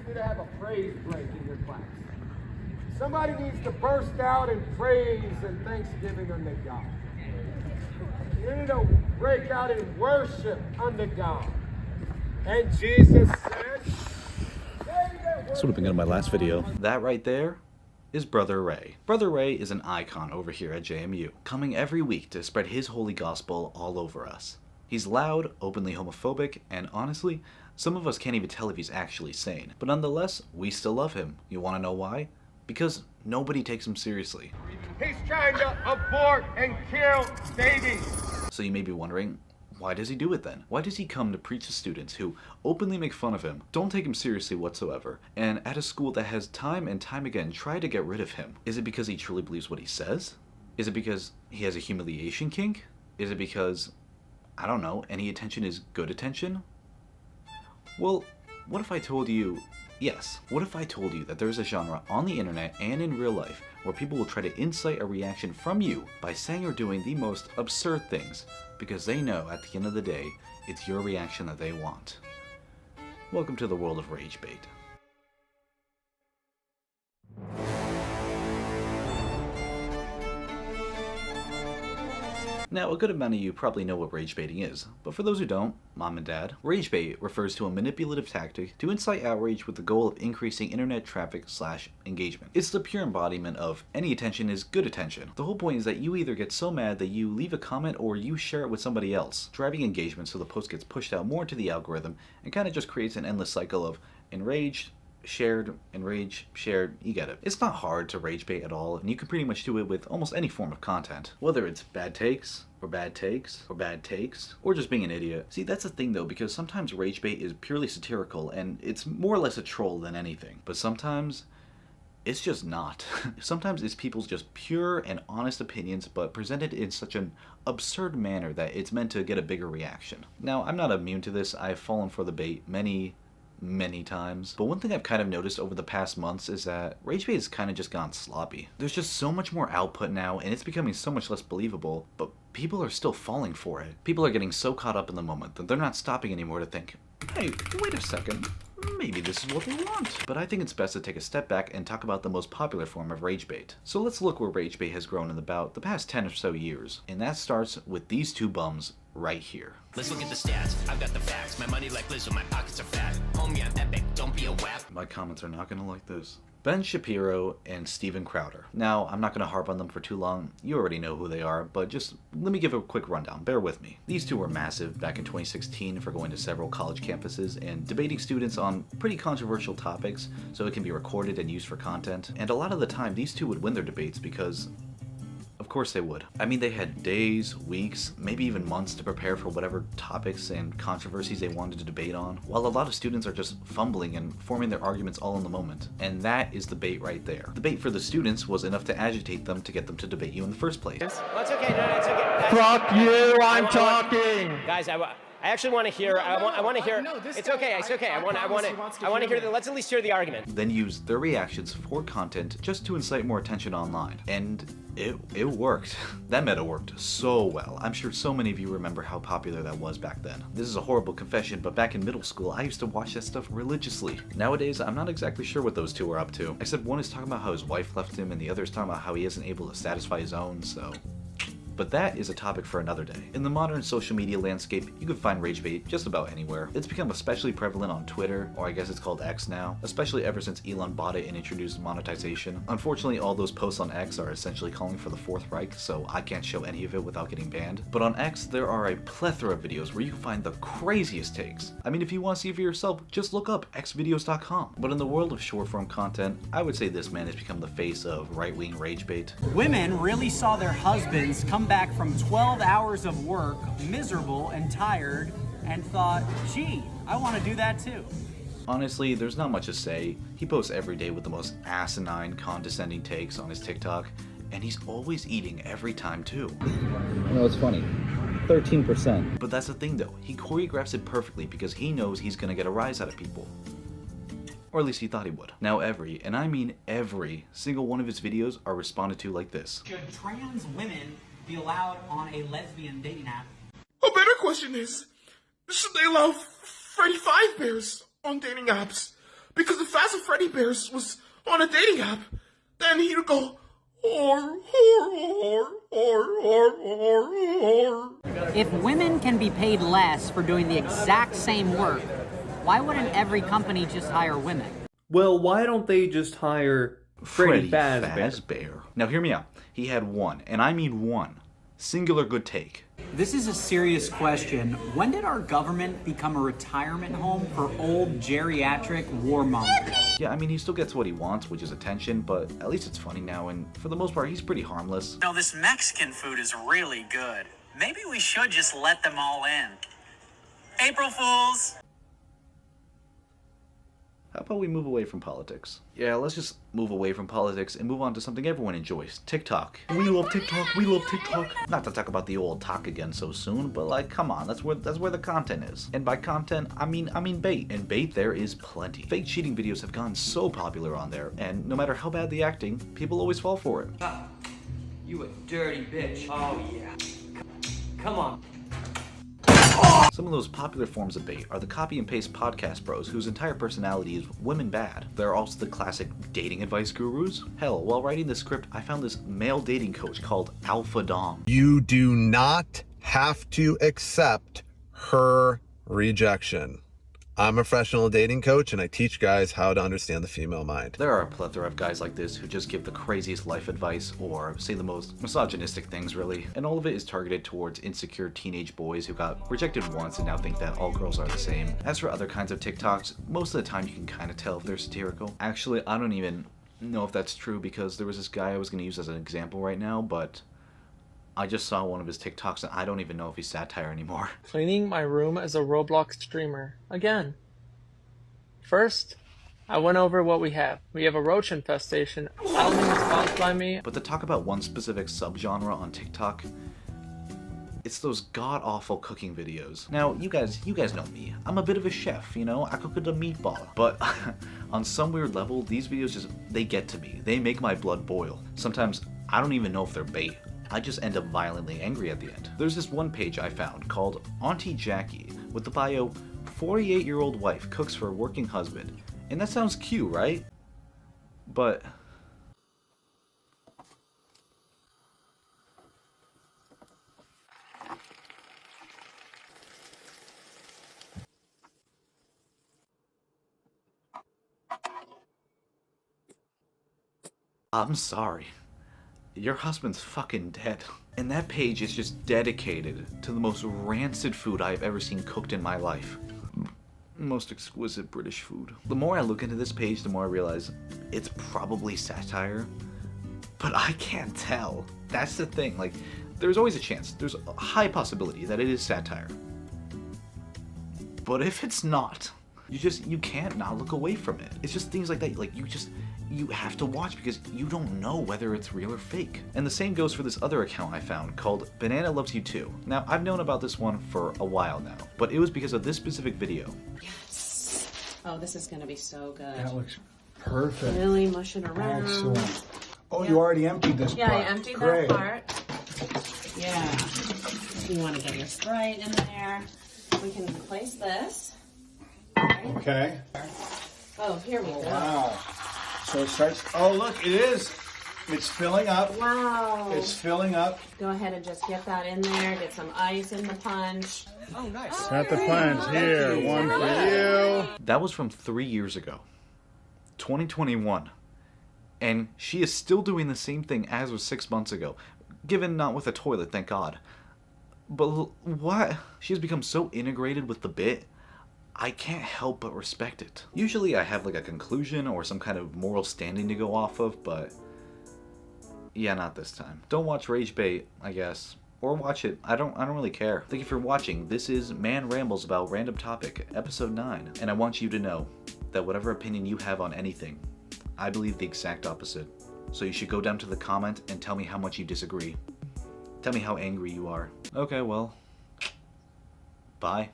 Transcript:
you to have a praise break in your class. Somebody needs to burst out in praise and thanksgiving unto God. You need to break out in worship unto God. And Jesus said, This would have been good in my last video. That right there is Brother Ray. Brother Ray is an icon over here at JMU, coming every week to spread his holy gospel all over us. He's loud, openly homophobic, and honestly, some of us can't even tell if he's actually sane. But nonetheless, we still love him. You want to know why? Because nobody takes him seriously. He's trying to abort and kill babies. So you may be wondering, why does he do it then? Why does he come to preach to students who openly make fun of him, don't take him seriously whatsoever, and at a school that has time and time again tried to get rid of him? Is it because he truly believes what he says? Is it because he has a humiliation kink? Is it because, I don't know, any attention is good attention? Well, what if I told you, yes, what if I told you that there's a genre on the internet and in real life where people will try to incite a reaction from you by saying or doing the most absurd things because they know at the end of the day, it's your reaction that they want. Welcome to the world of rage bait. Now, a good amount of you probably know what rage baiting is, but for those who don't, mom and dad, rage bait refers to a manipulative tactic to incite outrage with the goal of increasing internet traffic / engagement. It's the pure embodiment of any attention is good attention. The whole point is that you either get so mad that you leave a comment or you share it with somebody else, driving engagement so the post gets pushed out more to the algorithm and kind of just creates an endless cycle of enraged, shared, enraged, shared, you get it. It's not hard to rage bait at all, and you can pretty much do it with almost any form of content. Whether it's bad takes, or bad takes, or bad takes, or just being an idiot. See, that's the thing though, because sometimes rage bait is purely satirical, and it's more or less a troll than anything. But sometimes, it's just not. Sometimes it's people's just pure and honest opinions, but presented in such an absurd manner that it's meant to get a bigger reaction. Now, I'm not immune to this. I've fallen for the bait many times. But one thing I've kind of noticed over the past months is that rage bait has kind of just gone sloppy. There's just so much more output now, and it's becoming so much less believable, but people are still falling for it. People are getting so caught up in the moment that they're not stopping anymore to think, hey, wait a second, maybe this is what they want. But I think it's best to take a step back and talk about the most popular form of rage bait. So let's look where rage bait has grown in about the past 10 or so years. And that starts with these two bums right here. Let's look at the stats. I've got the facts. My money like Lizzo, my pockets are fat. Homie, I'm epic. Don't be a wap. My comments are not gonna like this. Ben Shapiro and Steven Crowder. Now, I'm not going to harp on them for too long. You already know who they are, but just let me give a quick rundown. Bear with me. These two were massive back in 2016 for going to several college campuses and debating students on pretty controversial topics, so it can be recorded and used for content. And a lot of the time, these two would win their debates because of course they would. I mean, they had days, weeks, maybe even months to prepare for whatever topics and controversies they wanted to debate on, while a lot of students are just fumbling and forming their arguments all in the moment. And that is the bait right there. The bait for the students was enough to agitate them to get them to debate you in the first place. Well, it's okay. No, it's okay. Fuck you, I'm talking. Guys, I actually want to hear. I want to hear. It's okay. It's okay. I want to hear. Let's at least hear the argument. Then use their reactions for content just to incite more attention online. And it worked. That meta worked so well. I'm sure so many of you remember how popular that was back then. This is a horrible confession, but back in middle school, I used to watch that stuff religiously. Nowadays, I'm not exactly sure what those two are up to, except one is talking about how his wife left him and the other is talking about how he isn't able to satisfy his own, so. But that is a topic for another day. In the modern social media landscape, you can find rage bait just about anywhere. It's become especially prevalent on Twitter, or I guess it's called X now, especially ever since Elon bought it and introduced monetization. Unfortunately, all those posts on X are essentially calling for the Fourth Reich, so I can't show any of it without getting banned. But on X, there are a plethora of videos where you can find the craziest takes. I mean, if you want to see for yourself, just look up xvideos.com. But in the world of short-form content, I would say this man has become the face of right-wing rage bait. Women really saw their husbands come back from 12 hours of work, miserable and tired, and thought, gee, I want to do that too. Honestly, there's not much to say. He posts every day with the most asinine, condescending takes on his TikTok, and he's always eating every time too. You know, it's funny. 13%. But that's the thing though, he choreographs it perfectly because he knows he's gonna get a rise out of people. Or at least he thought he would. Now every, and I mean every, single one of his videos are responded to like this. Should trans women be allowed on a lesbian dating app? A better question is, should they allow Freddy Five Bears on dating apps? because if Fast and Freddy Bears was on a dating app, then he'd go, whore. If women can be paid less for doing the exact same work, why wouldn't every company just hire women? Well, why don't they just hire Freddy Fazbear? Now hear me out. He had one, and I mean one, singular good take. This is a serious question. When did our government become a retirement home for old geriatric warmongers? Yeah, I mean, he still gets what he wants, which is attention, but at least it's funny now, and for the most part, he's pretty harmless. No, this Mexican food is really good. Maybe we should just let them all in. April Fools! How about we move away from politics? Yeah, let's just move away from politics and move on to something everyone enjoys. TikTok. We love TikTok, we love TikTok. Not to talk about the old talk again so soon, but like, come on, that's where the content is. And by content, I mean bait. And bait there is plenty. Fake cheating videos have gone so popular on there, and no matter how bad the acting, people always fall for it. You a dirty bitch. Oh yeah. Come on. Some of those popular forms of bait are the copy and paste podcast bros whose entire personality is women bad. There are also the classic dating advice gurus. Hell, while writing this script, I found this male dating coach called Alpha Dom. You do not have to accept her rejection. I'm a professional dating coach and I teach guys how to understand the female mind. There are a plethora of guys like this who just give the craziest life advice or say the most misogynistic things, really. And all of it is targeted towards insecure teenage boys who got rejected once and now think that all girls are the same. As for other kinds of TikToks, most of the time you can kind of tell if they're satirical. Actually, I don't even know if that's true because there was this guy I was going to use as an example right now, but I just saw one of his TikToks and I don't even know if he's satire anymore. Cleaning my room as a Roblox streamer. Again. First, I went over what we have. We have a roach infestation. I don't think it's caused by me. But to talk about one specific subgenre on TikTok, it's those god-awful cooking videos. Now, you guys know me. I'm a bit of a chef, you know? I cook a meatball. But on some weird level, these videos they get to me. They make my blood boil. Sometimes I don't even know if they're bait. I just end up violently angry at the end. There's this one page I found called Auntie Jackie with the bio, 48-year-old wife cooks for a working husband. And that sounds cute, right? But I'm sorry. Your husband's fucking dead. And that page is just dedicated to the most rancid food I've ever seen cooked in my life. Most exquisite British food. The more I look into this page, the more I realize it's probably satire. But I can't tell. That's the thing. Like, there's always a chance. There's a high possibility that it is satire. But if it's not, you can't not look away from it. It's just things like that. Like, you have to watch because you don't know whether it's real or fake. And the same goes for this other account I found called Banana Loves You Too. Now, I've known about this one for a while now, but it was because of this specific video. Yes. Oh, this is gonna be so good. That looks perfect. Really mush it around. Excellent. Oh, you already emptied this part. Yeah, I emptied Great. that part. Yeah. You want to get your Sprite in there. We can replace this. Right. Okay. Oh, here we go. Wow. So it starts, oh look, it is. It's filling up. Wow. It's filling up. Go ahead and just get that in there. Get some ice in the punch. Oh, nice. Got the punch here. One for you. That was from 3 years ago. 2021. And she is still doing the same thing as was 6 months ago. Given not with a toilet, thank God. But what? She has become so integrated with the bit, I can't help but respect it. Usually I have like a conclusion or some kind of moral standing to go off of, but yeah, not this time. Don't watch Rage Bait, I guess. Or watch it. I don't really care. Thank you for watching. This is Man Rambles About Random Topic, episode 9. And I want you to know that whatever opinion you have on anything, I believe the exact opposite. So you should go down to the comment and tell me how much you disagree. Tell me how angry you are. Okay, well, bye.